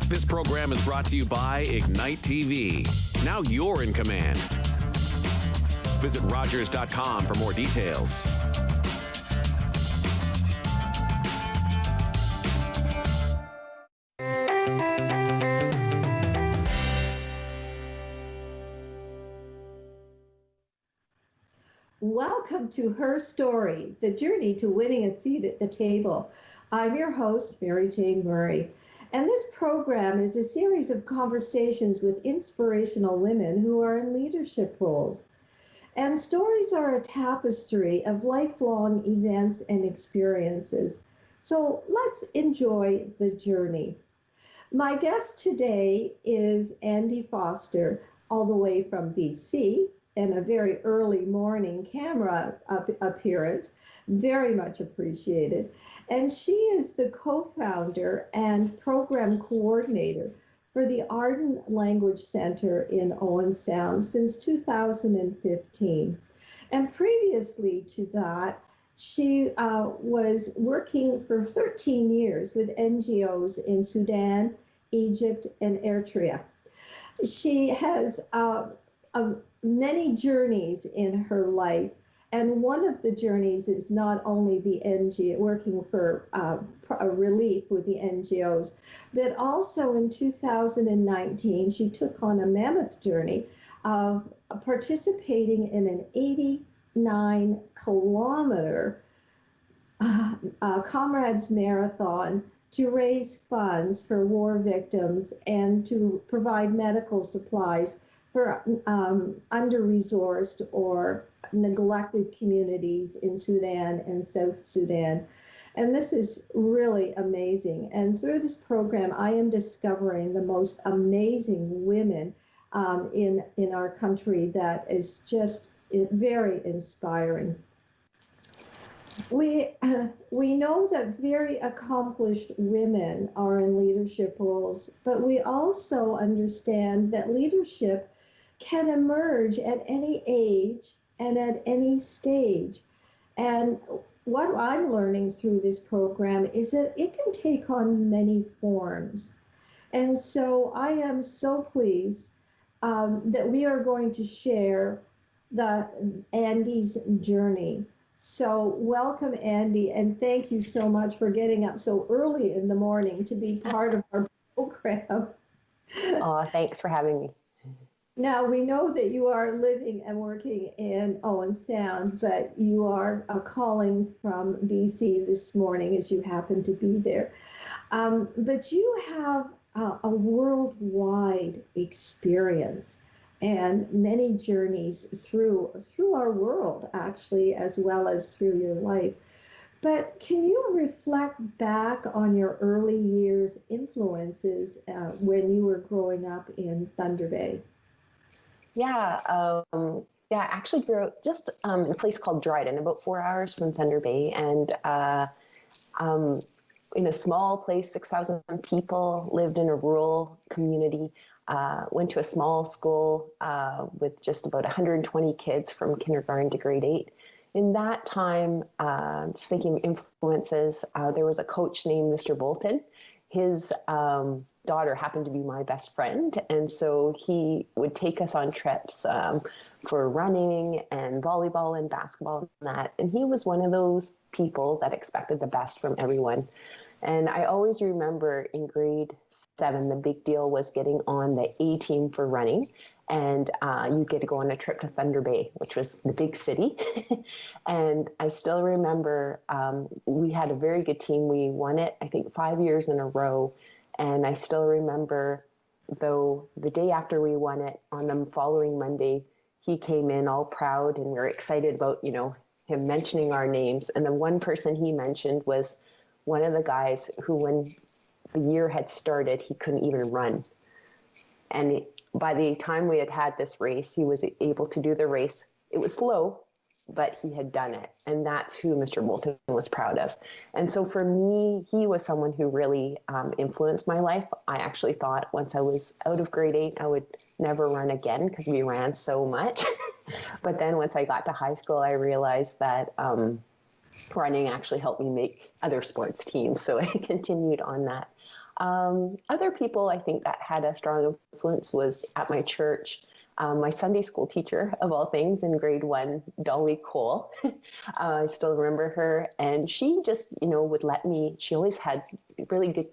This program is brought to you by Ignite TV. Now you're in command. Visit Rogers.com for more details. Welcome to Her Story, the journey to winning a seat at the table. I'm your host, Mary Jane Murray, and this program is a series of conversations with inspirational women who are in leadership roles. And stories are a tapestry of lifelong events and experiences. So let's enjoy the journey. My guest today is Andy Foster, all the way from BC, and a very early morning camera appearance, very much appreciated. And she is the co-founder and program coordinator for the Arden Language Center in Owen Sound since 2015. And previously to that, she was working for 13 years with NGOs in Sudan, Egypt, and Eritrea. She has many journeys in her life, and one of the journeys is not only the NGO, working for relief with the NGOs, but also in 2019 she took on a mammoth journey of participating in an 89-kilometer Comrades Marathon to raise funds for war victims and to provide medical supplies for under-resourced or neglected communities in Sudan and South Sudan. And this is really amazing. And through this program, I am discovering the most amazing women in our country that is just very inspiring. We know that very accomplished women are in leadership roles, but we also understand that leadership can emerge at any age and at any stage. And what I'm learning through this program is that it can take on many forms. And so I am so pleased that we are going to share Andy's journey. So welcome, Andy, and thank you so much for getting up so early in the morning to be part of our program. Oh, thanks for having me. Now, we know that you are living and working in Owen Sound, but you are calling from BC this morning as you happen to be there. But you have a worldwide experience and many journeys through our world, actually, as well as through your life. But can you reflect back on your early years' influences when you were growing up in Thunder Bay? Yeah, I actually grew up just in a place called Dryden, about 4 hours from Thunder Bay, and in a small place, 6,000 people, lived in a rural community, went to a small school with just about 120 kids from kindergarten to grade 8. In that time, just thinking influences, there was a coach named Mr. Bolton. His daughter happened to be my best friend, and so he would take us on trips for running and volleyball and basketball and that. And he was one of those people that expected the best from everyone. And I always remember in grade 7, the big deal was getting on the A team for running. And you get to go on a trip to Thunder Bay, which was the big city. And I still remember we had a very good team. We won it, I think, 5 years in a row. And I still remember, though, the day after we won it, on the following Monday, he came in all proud, and we were excited about, him mentioning our names. And the one person he mentioned was one of the guys who, when the year had started, he couldn't even run. And by the time we had this race, he was able to do the race. It was slow, but he had done it. And that's who Mr. Bolton was proud of. And so for me, he was someone who really influenced my life. I actually thought once I was out of grade 8, I would never run again because we ran so much. But then once I got to high school, I realized that running actually helped me make other sports teams. So I continued on that. Other people I think that had a strong influence was at my church. My Sunday school teacher, of all things, in grade 1, Dolly Cole. I still remember her. And she just, would let me, she always had really good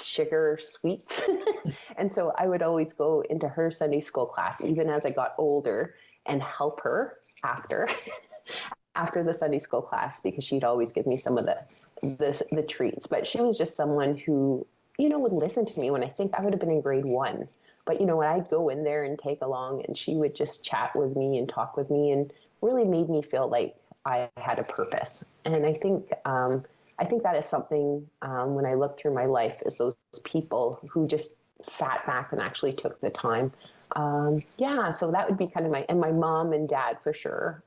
sugar sweets. And so I would always go into her Sunday school class, even as I got older, and help her after. After the Sunday school class, because she'd always give me some of the treats. But she was just someone who, would listen to me when I think I would have been in grade 1. But, when I'd go in there and take along, and she would just chat with me and talk with me, and really made me feel like I had a purpose. And I think that is something, when I look through my life, is those people who just sat back and actually took the time. So that would be kind of my mom and dad for sure,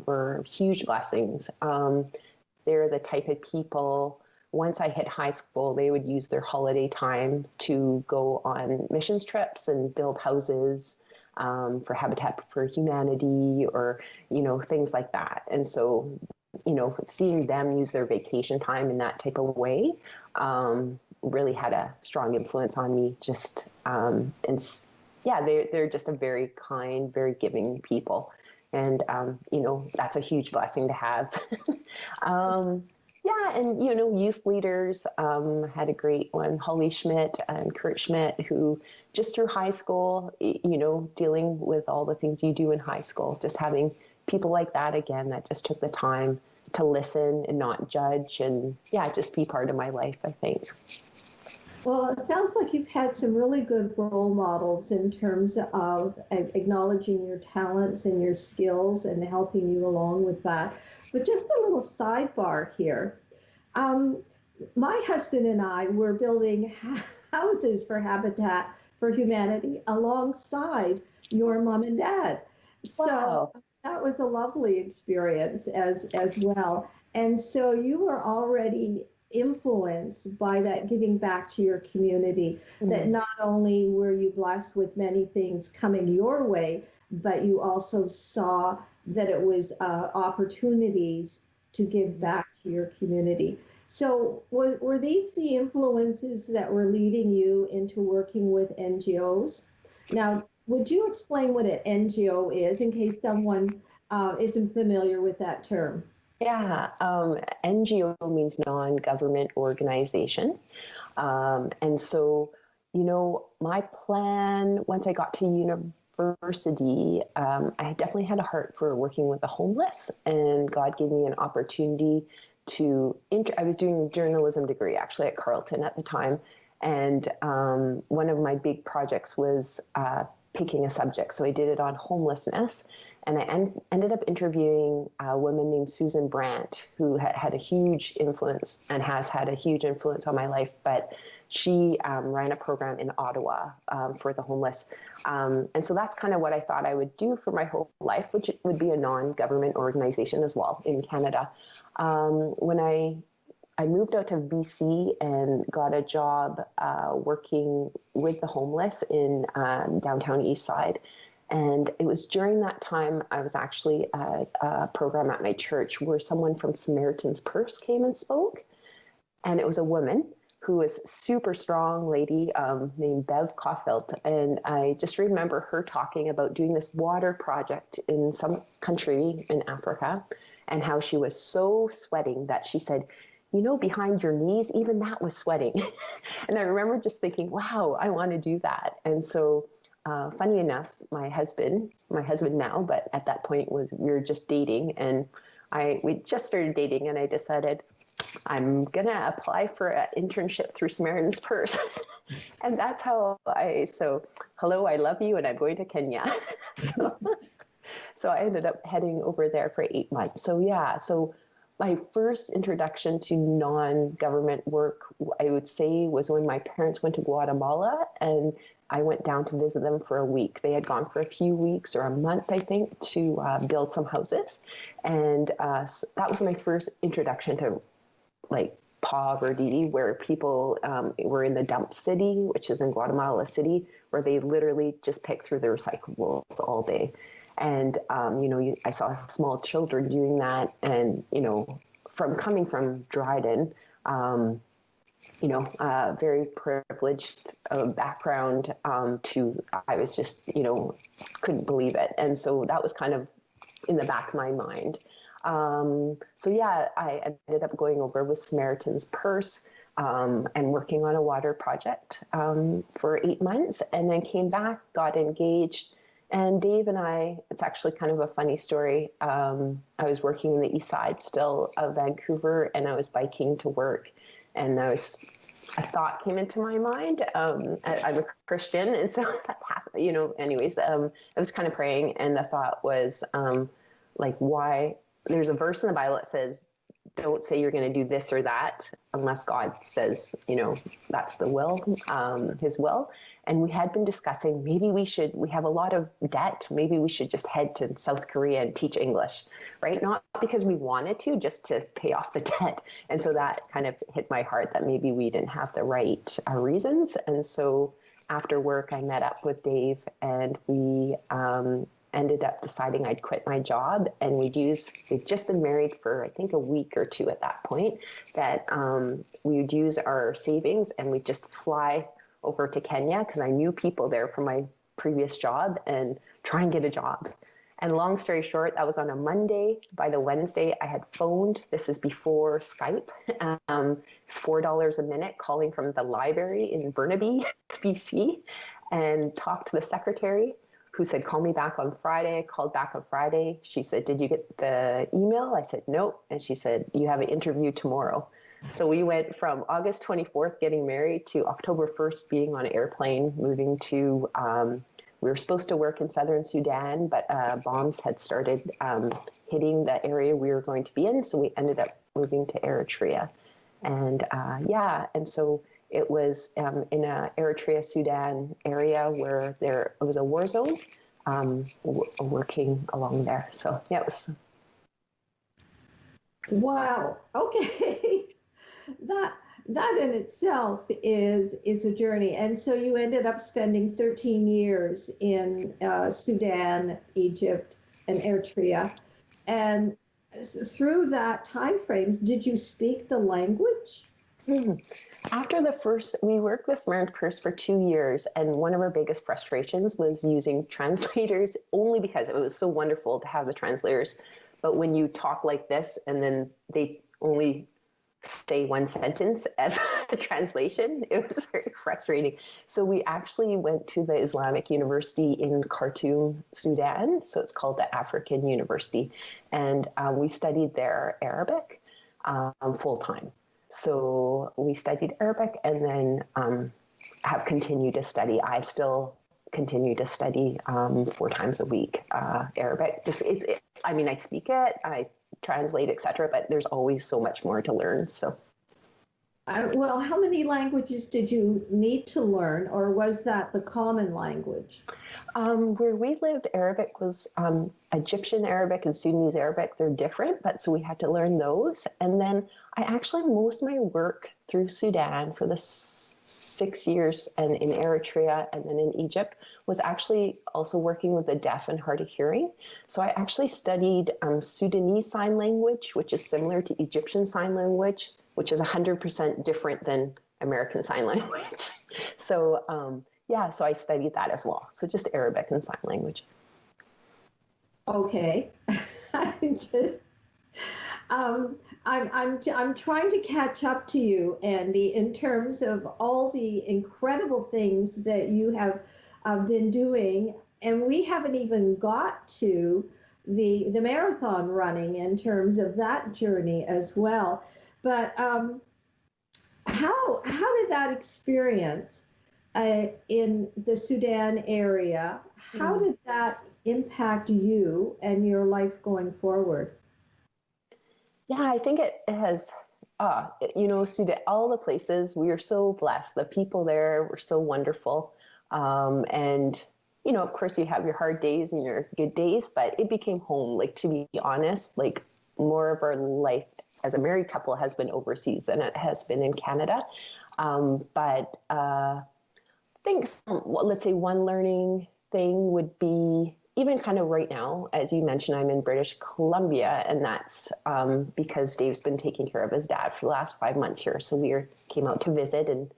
were huge blessings. They're the type of people, once I hit high school, they would use their holiday time to go on missions trips and build houses for Habitat for Humanity, or, things like that. And so, seeing them use their vacation time in that type of way really had a strong influence on me. They're just a very kind, very giving people. And, that's a huge blessing to have. Youth leaders, had a great one, Holly Schmidt and Kurt Schmidt, who just through high school, dealing with all the things you do in high school, just having people like that, again, that just took the time to listen and not judge, and just be part of my life, I think. Well, it sounds like you've had some really good role models in terms of acknowledging your talents and your skills and helping you along with that. But just a little sidebar here. My husband and I were building houses for Habitat for Humanity alongside your mom and dad. Wow. So that was a lovely experience as well. And so you were already influenced by that giving back to your community, that not only were you blessed with many things coming your way, but you also saw that it was opportunities to give back to your community. So were these the influences that were leading you into working with NGOs? Now, would you explain what an NGO is in case someone isn't familiar with that term? Yeah, NGO means non-government organization. And so, my plan, once I got to university, I definitely had a heart for working with the homeless, and God gave me an opportunity I was doing a journalism degree actually at Carleton at the time. And one of my big projects was picking a subject. So I did it on homelessness. And I ended up interviewing a woman named Susan Brandt, who had a huge influence and has had a huge influence on my life. But she ran a program in Ottawa for the homeless. And so that's kind of what I thought I would do for my whole life, which would be a non-government organization as well in Canada. When I moved out to BC and got a job working with the homeless in downtown Eastside. And it was during that time I was actually at a program at my church where someone from Samaritan's Purse came and spoke. And it was a woman who was a super strong lady named Bev Caulfield. And I just remember her talking about doing this water project in some country in Africa, and how she was so sweating that she said, behind your knees, even that was sweating. And I remember just thinking, wow, I want to do that. And so funny enough, my husband now, but at that point we were just dating, and we just started dating, and I decided I'm going to apply for an internship through Samaritan's Purse. And that's how hello, I love you, and I'm going to Kenya. So I ended up heading over there for 8 months. So my first introduction to non-government work, I would say, was when my parents went to Guatemala, and I went down to visit them for a week. They had gone for a few weeks or a month, I think, to build some houses. And so that was my first introduction to poverty, where people were in the dump city, which is in Guatemala City, where they literally just pick through the recyclables all day. And, I saw small children doing that. And, coming from Dryden, very privileged background I was just, couldn't believe it. And so that was kind of in the back of my mind. I ended up going over with Samaritan's Purse and working on a water project for 8 months, and then came back, got engaged. And Dave and I, it's actually kind of a funny story. I was working in the east side still of Vancouver, and I was biking to work. And a thought came into my mind. I'm a Christian, and so that happened, anyways, I was kind of praying, and the thought was, why? There's a verse in the Bible that says, don't say you're going to do this or that unless God says, that's the will, his will. And we had been discussing, maybe we have a lot of debt. Maybe we should just head to South Korea and teach English, right? Not because we wanted to, just to pay off the debt. And so that kind of hit my heart that maybe we didn't have the right reasons. And so after work, I met up with Dave, and we ended up deciding I'd quit my job. And we'd just been married for, I think, a week or two at that point, that we would use our savings and we'd just fly over to Kenya, because I knew people there from my previous job, and try and get a job. And long story short, that was on a Monday. By the Wednesday, I had phoned. This is before Skype. It's $4 a minute, calling from the library in Burnaby, BC, and talked to the secretary, who said, call me back on Friday. I called back on Friday. She said, did you get the email? I said, no. And she said, you have an interview tomorrow. So we went from August 24th getting married to October 1st being on an airplane, moving to, we were supposed to work in southern Sudan, but bombs had started hitting the area we were going to be in. So we ended up moving to Eritrea. And and so it was in a Eritrea, Sudan area where it was a war zone, working along there. So yeah, it was. Wow. Okay. That in itself is a journey. And so you ended up spending 13 years in Sudan, Egypt, and Eritrea. And through that time frames, did you speak the language? After we worked with Samaritan's Purse for 2 years, and one of our biggest frustrations was using translators, only because it was so wonderful to have the translators. But when you talk like this, and then they only say one sentence as a translation, it was very frustrating. So we actually went to the Islamic University in Khartoum, Sudan. So it's called the African University. And we studied there Arabic full time. So we studied Arabic, and then have continued to study. I still continue to study 4 times a week Arabic. I speak it, I translate, etc., but there's always so much more to learn. So well, how many languages did you need to learn, or was that the common language? Where we lived, Arabic was Egyptian Arabic and Sudanese Arabic. They're different, but so we had to learn those. And then most of my work through Sudan for the 6 years, and in Eritrea and then in Egypt, was actually also working with the deaf and hard of hearing. So I actually studied Sudanese Sign Language, which is similar to Egyptian Sign Language, which is 100% different than American Sign Language. So so I studied that as well. So just Arabic and Sign Language. Okay. I'm trying to catch up to you, Andy, in terms of all the incredible things that you have been doing, and we haven't even got to the marathon running in terms of that journey as well. But how did that experience in the Sudan area? How did that impact you and your life going forward? Yeah, I think it has, Sudan, all the places, we are so blessed. The people there were so wonderful. And, of course, you have your hard days and your good days, but it became home. Like, to be honest, like, more of our life as a married couple has been overseas than it has been in Canada. But I think, let's say one learning thing would be even kind of right now, as you mentioned, I'm in British Columbia, and that's because Dave's been taking care of his dad for the last 5 months here. So came out to visit, and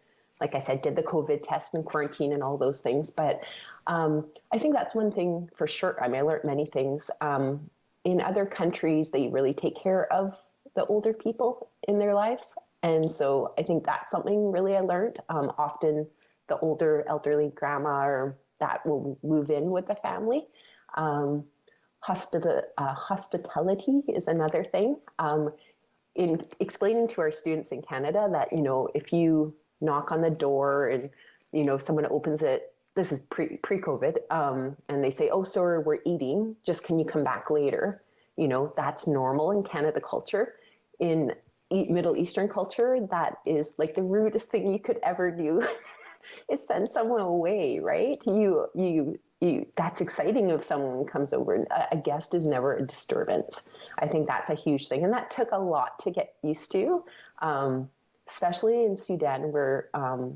like I said, did the COVID test and quarantine and all those things. But I think that's one thing for sure. I mean, I learned many things. In other countries, they really take care of the older people in their lives. And so I think that's something really I learned. Often the older elderly grandma or that will move in with the family. Hospitality is another thing. In explaining to our students in Canada that, if you knock on the door and, someone opens it, this is pre-COVID, and they say, "Oh, sorry, we're eating, just can you come back later?" That's normal in Canada culture. In Middle Eastern culture, that is like the rudest thing you could ever do is send someone away, right? That's exciting if someone comes over. A guest is never a disturbance. I think that's a huge thing. And that took a lot to get used to, especially in Sudan, where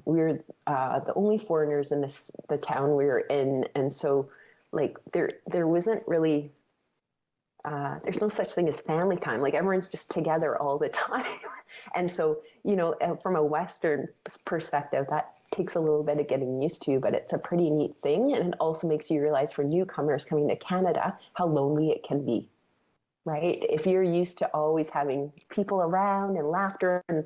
we're the only foreigners in the town we were in. And so like there wasn't really, there's no such thing as family time. Like everyone's just together all the time. And so, from a Western perspective, that takes a little bit of getting used to, but it's a pretty neat thing. And it also makes you realize for newcomers coming to Canada, how lonely it can be, right? If you're used to always having people around and laughter. And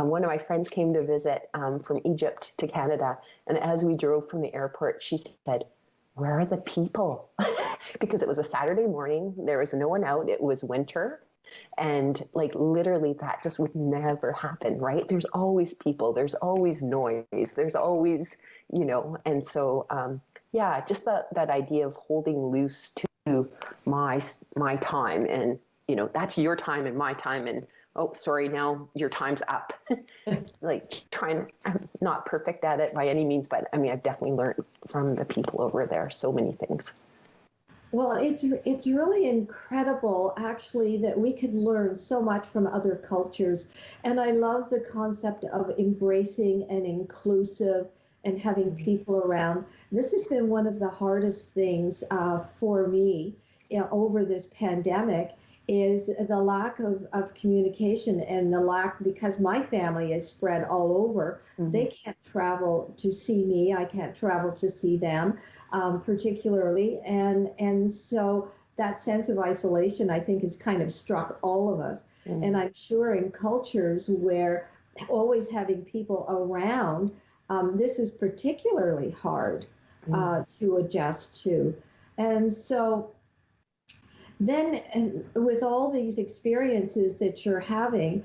one of my friends came to visit from Egypt to Canada. And as we drove from the airport, she said, "Where are the people?" Because it was a Saturday morning. There was no one out. It was winter. And like literally that just would never happen, right? There's always people. There's always noise. There's always, and so, just that idea of holding loose to my time and, that's your time and my time and, oh, sorry, now your time's up. Like I'm not perfect at it by any means, but I mean, I've definitely learned from the people over there so many things. Well, it's really incredible, actually, that we could learn so much from other cultures. And I love the concept of embracing and inclusive and having people around. This has been one of the hardest things for me over this pandemic is the lack of communication and the lack, because my family is spread all over. Mm-hmm. They can't travel to see me. I can't travel to see them, particularly. And so that sense of isolation, I think, has kind of struck all of us. Mm-hmm. And I'm sure in cultures where always having people around, this is particularly hard to adjust to. And so then with all these experiences that you're having,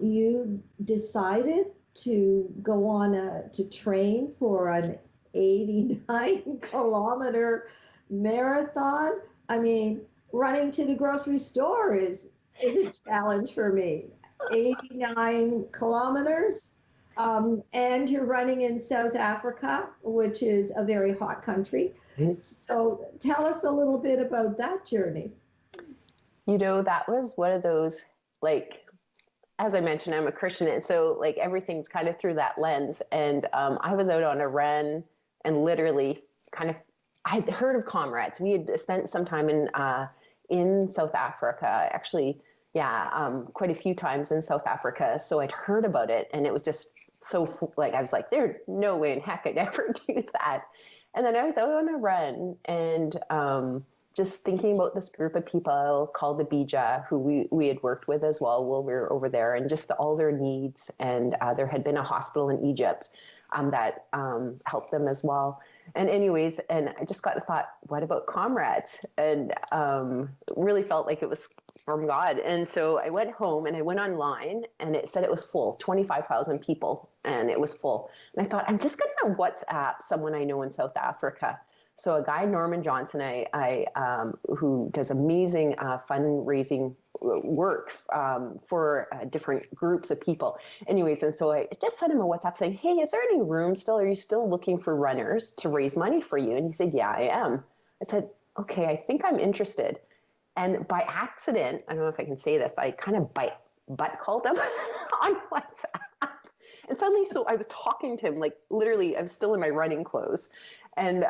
you decided to go on to train for an 89-kilometer marathon. I mean, running to the grocery store is a challenge for me. 89 kilometers. And you're running in South Africa, which is a very hot country. So tell us a little bit about that journey. That was one of those, like, as I mentioned, I'm a Christian. And so like everything's kind of through that lens. And I was out on a run and literally I'd heard of comrades. We had spent some time in South Africa, actually. Yeah, quite a few times in South Africa. So I'd heard about it and it was just so like, I was like, there's no way in heck I'd ever do that. And then I was out on a run and just thinking about this group of people called the Bija, who we had worked with as well while we were over there, and just all their needs. And there had been a hospital in Egypt that helped them as well. And anyways, and I just got the thought, what about comrades? And really felt like it was from God. And so I went home and I went online and it said it was full, 25,000 people, and it was full. And I thought, I'm just going to WhatsApp someone I know in South Africa. So a guy, Norman Johnson, who does amazing fundraising work for different groups of people. Anyways, and so I just sent him a WhatsApp saying, hey, is there any room still? Are you still looking for runners to raise money for you? And he said, yeah, I am. I said, okay, I think I'm interested. And by accident, I don't know if I can say this, but I kind of butt called him on WhatsApp. And suddenly, so I was talking to him, like literally, I was still in my running clothes. And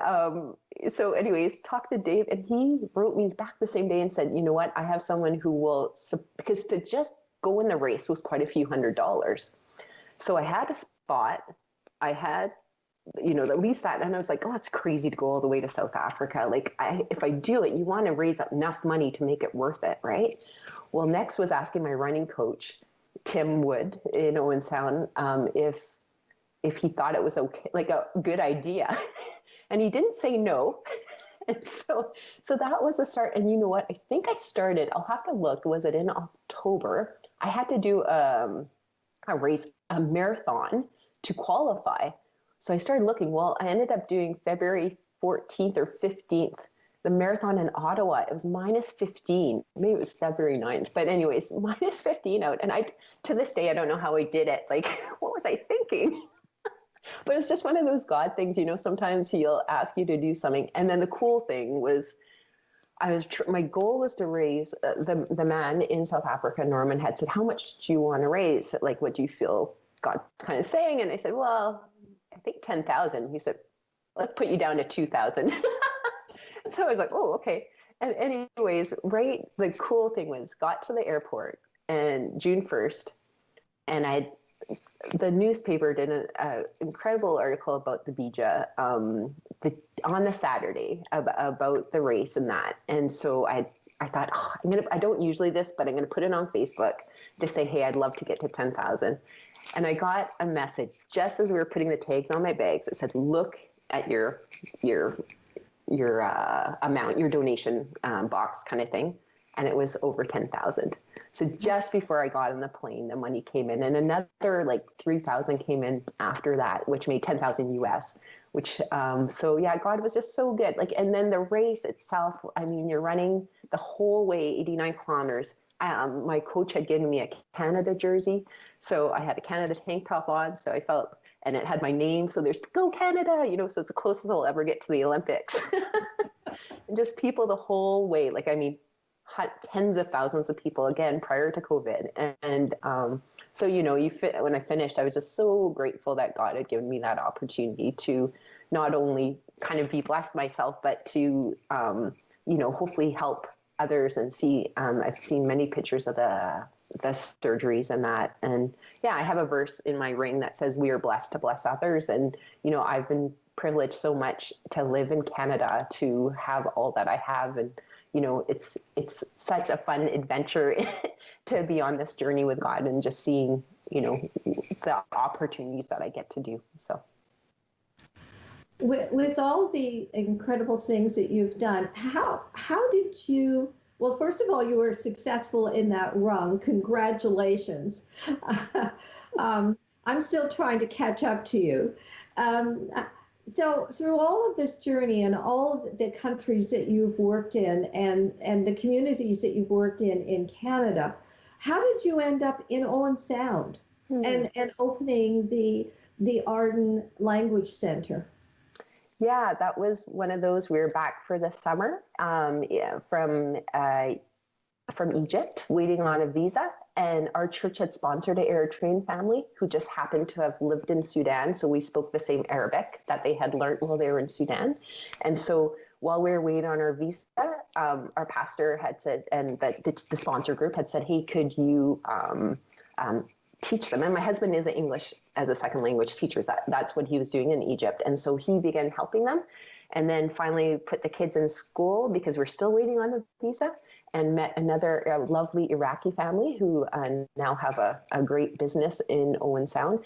so anyways, talked to Dave, and he wrote me back the same day and said, you know what, I have someone who will, because to just go in the race was quite a few $100s. So I had a spot. I had, at least that. And I was like, oh, it's crazy to go all the way to South Africa. Like, if I do it, you want to raise up enough money to make it worth it, right? Well, next was asking my running coach, Tim Wood in Owen Sound, if he thought it was okay, like a good idea. And he didn't say no. And so that was the start. And you know what? I think I started, I'll have to look, was it in October? I had to do a race, a marathon to qualify. So I started looking. Well, I ended up doing February 14th or 15th, the marathon in Ottawa. It was minus 15. Maybe it was February 9th. But anyways, minus 15 out. And to this day, I don't know how I did it. Like, what was I thinking? But it's just one of those God things, sometimes he'll ask you to do something. And then the cool thing was, my goal was to raise, the man in South Africa, Norman, had said, how much do you want to raise? Like, what do you feel God's kind of saying? And I said, well, I think 10,000. He said, let's put you down to 2,000. So I was like, oh, okay. And anyways, right, the cool thing was, got to the airport and June 1st, and the newspaper did an incredible article about the Bija on the Saturday about the race and that. And so I thought, I don't usually this, but I'm going to put it on Facebook to say, hey, I'd love to get to 10,000. And I got a message just as we were putting the tags on my bags. It said, look at your amount, your donation box kind of thing. And it was over 10,000. So just before I got on the plane, the money came in, and another like 3,000 came in after that, which made 10,000 US, which, so yeah, God was just so good. Like, and then the race itself, you're running the whole way, 89 kilometers. My coach had given me a Canada jersey. So I had a Canada tank top on. So I felt, and it had my name. So there's Go Canada, so it's the closest I'll ever get to the Olympics. And just people the whole way. Like, tens of thousands of people again prior to COVID. And so, when I finished, I was just so grateful that God had given me that opportunity to not only kind of be blessed myself, but to, hopefully help others and see, I've seen many pictures of the surgeries and that. And yeah, I have a verse in my ring that says, we are blessed to bless others. And, I've been privileged so much to live in Canada, to have all that I have. And, it's such a fun adventure to be on this journey with God and just seeing, the opportunities that I get to do. So. With all the incredible things that you've done, how did you, well, first of all, you were successful in that run. Congratulations. I'm still trying to catch up to you. So through all of this journey and all of the countries that you've worked in and the communities that you've worked in Canada, how did you end up in Owen Sound and opening the Arden Language Center? Yeah, that was one of those. We were back for the summer from Egypt, waiting on a visa. And our church had sponsored an Eritrean family who just happened to have lived in Sudan. So we spoke the same Arabic that they had learned while they were in Sudan. And so while we were waiting on our visa, our pastor had said, and the sponsor group had said, hey, could you teach them? And my husband is an English as a second language teacher. That's what he was doing in Egypt. And so he began helping them. And then finally put the kids in school because we're still waiting on the visa, and met another lovely Iraqi family who now have a great business in Owen Sound.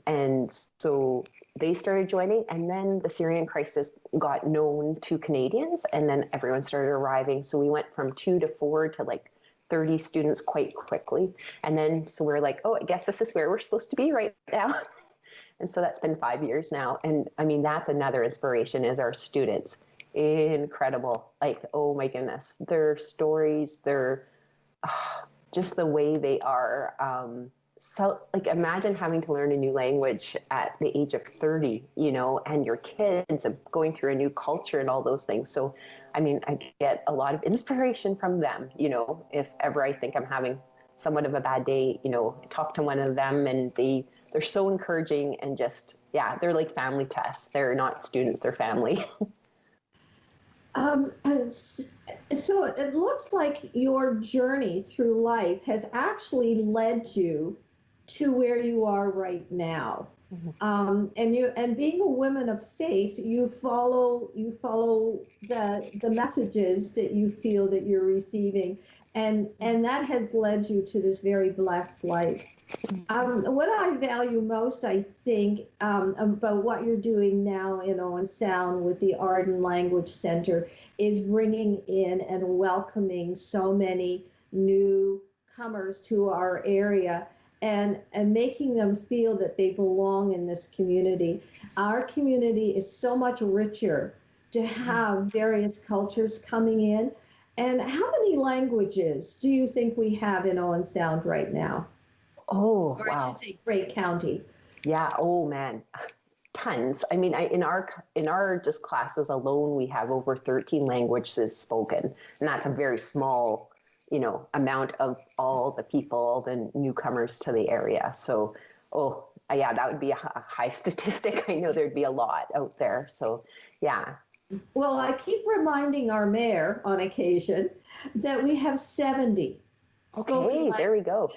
And so they started joining, and then the Syrian crisis got known to Canadians, and then everyone started arriving. So we went from 2 to 4 to like 30 students quite quickly. And then, so we're like, oh, I guess this is where we're supposed to be right now. And so that's been 5 years now. And that's another inspiration is our students. Incredible. Like, oh my goodness, their stories, their just the way they are. So like, imagine having to learn a new language at the age of 30, and your kids and going through a new culture and all those things. So, I get a lot of inspiration from them, if ever I think I'm having somewhat of a bad day, talk to one of them and they're they're so encouraging and just, yeah, they're like family to us. They're not students, they're family. So it looks like your journey through life has actually led you to where you are right now. And being a woman of faith, you follow the messages that you feel that you're receiving, and that has led you to this very blessed life. What I value most, I think, about what you're doing now in Owen Sound with the Art and Language Center is bringing in and welcoming so many newcomers to our area, and making them feel that they belong in this community. Our community is so much richer to have various cultures coming in. And how many languages do you think we have in Owen Sound right now? Oh, Or wow. I should say Great County. Yeah. Oh, man. Tons. I mean, in our just classes alone, we have over 13 languages spoken, and that's a very small, amount of all the people, all the newcomers to the area. So, yeah, that would be a high statistic. I know there'd be a lot out there. So, yeah. Well, I keep reminding our mayor on occasion that we have 70 Okay, there we go.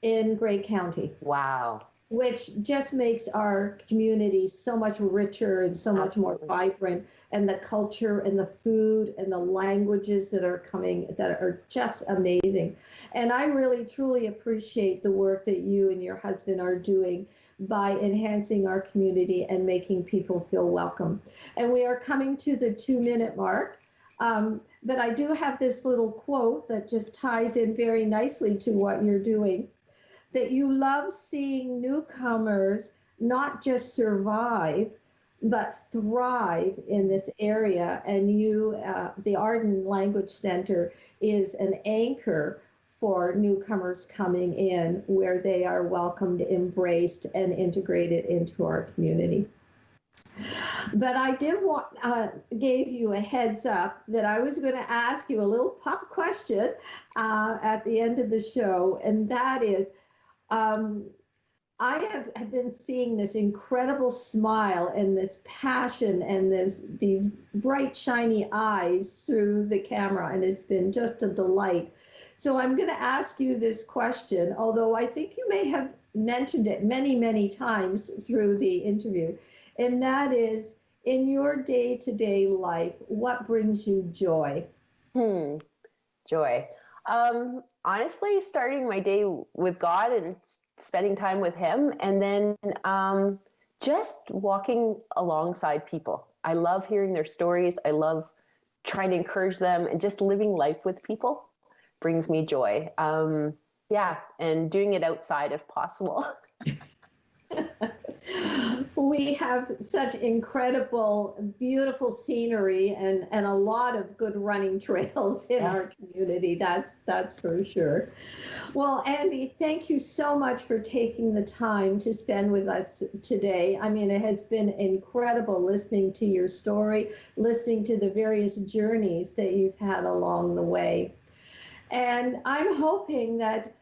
In Great County. Wow. Which just makes our community so much richer and so much more vibrant, and the culture and the food and the languages that are coming that are just amazing. And I really truly appreciate the work that you and your husband are doing by enhancing our community and making people feel welcome. And we are coming to the 2-minute mark. But I do have this little quote that just ties in very nicely to what you're doing, that you love seeing newcomers not just survive, but thrive in this area. And you, the Art and Language Center, is an anchor for newcomers coming in, where they are welcomed, embraced, and integrated into our community. But I did gave you a heads up that I was going to ask you a little pop question at the end of the show, and that is, I have been seeing this incredible smile and this passion and these bright, shiny eyes through the camera, and it's been just a delight. So I'm going to ask you this question, although I think you may have mentioned it many, many times through the interview, and that is, in your day-to-day life, what brings you joy? Joy. Honestly, starting my day with God and spending time with Him, and then just walking alongside people. I love hearing their stories. I love trying to encourage them, and just living life with people brings me joy. Yeah, and doing it outside if possible. We have such incredible, beautiful scenery and a lot of good running trails in our community. That's for sure. Well, Andy, thank you so much for taking the time to spend with us today. I mean, it has been incredible listening to your story, listening to the various journeys that you've had along the way. And I'm hoping that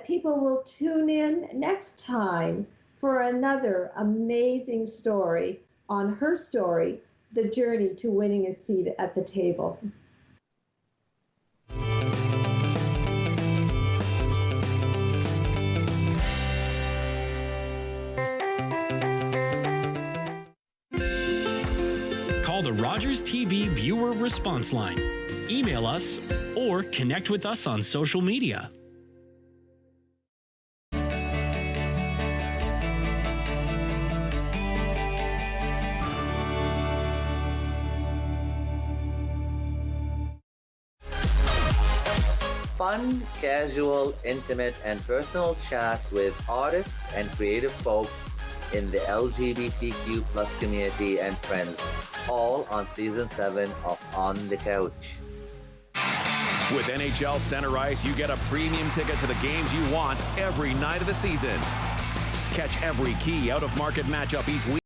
people will tune in next time for another amazing story on Her Story, The Journey to Winning a Seat at the Table. Call the Rogers TV viewer response line. Email us or connect with us on social media. Fun, casual, intimate, and personal chats with artists and creative folks in the LGBTQ plus community and friends, all on Season 7 of On the Couch. With NHL Center Ice, you get a premium ticket to the games you want every night of the season. Catch every key out-of-market matchup each week.